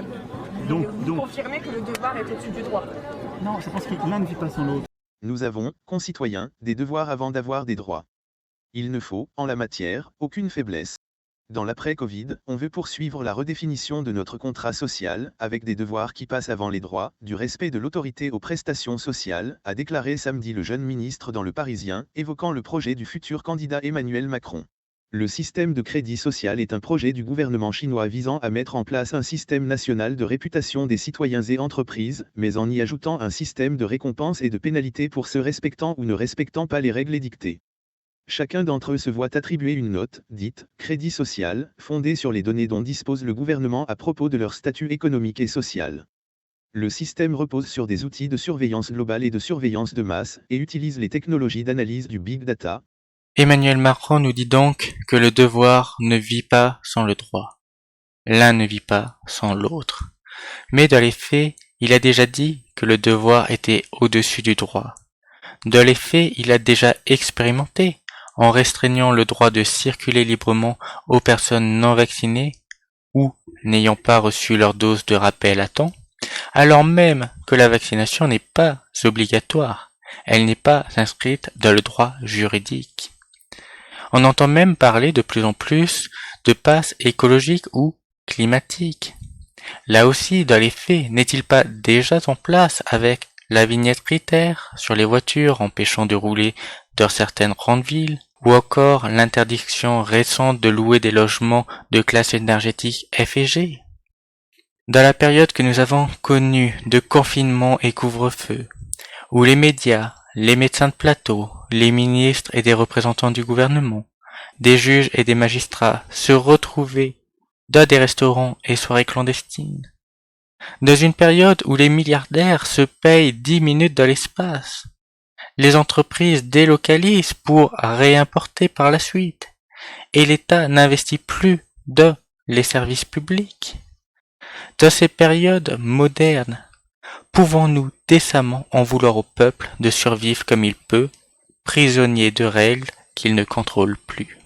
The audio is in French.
vous confirmez que le devoir est au-dessus du droit? Non, je pense que l'un ne vit pas sans l'autre. Nous avons, concitoyens, des devoirs avant d'avoir des droits. Il ne faut, en la matière, aucune faiblesse. Dans l'après-Covid, on veut poursuivre la redéfinition de notre contrat social, avec des devoirs qui passent avant les droits, du respect de l'autorité aux prestations sociales, a déclaré samedi le jeune ministre dans Le Parisien, évoquant le projet du futur candidat Emmanuel Macron. Le système de crédit social est un projet du gouvernement chinois visant à mettre en place un système national de réputation des citoyens et entreprises, mais en y ajoutant un système de récompenses et de pénalités pour ceux respectant ou ne respectant pas les règles édictées. Chacun d'entre eux se voit attribuer une note, dite « crédit social », fondée sur les données dont dispose le gouvernement à propos de leur statut économique et social. Le système repose sur des outils de surveillance globale et de surveillance de masse, et utilise les technologies d'analyse du big data. Emmanuel Macron nous dit donc que le devoir ne vit pas sans le droit. L'un ne vit pas sans l'autre. Mais dans les faits, il a déjà dit que le devoir était au-dessus du droit. Dans les faits, il a déjà expérimenté en restreignant le droit de circuler librement aux personnes non vaccinées ou n'ayant pas reçu leur dose de rappel à temps, alors même que la vaccination n'est pas obligatoire, elle n'est pas inscrite dans le droit juridique. On entend même parler de plus en plus de passe écologique ou climatique. Là aussi, dans les faits, n'est-il pas déjà en place avec la vignette critère sur les voitures empêchant de rouler dans certaines grandes villes, ou encore l'interdiction récente de louer des logements de classe énergétique F et G? Dans la période que nous avons connue de confinement et couvre-feu, où les médias, les médecins de plateau, les ministres et des représentants du gouvernement, des juges et des magistrats se retrouvaient dans des restaurants et soirées clandestines, dans une période où les milliardaires se payent 10 minutes dans l'espace, les entreprises délocalisent pour réimporter par la suite, et l'État n'investit plus dans les services publics. Dans ces périodes modernes, pouvons-nous décemment en vouloir au peuple de survivre comme il peut, prisonnier de règles qu'il ne contrôle plus?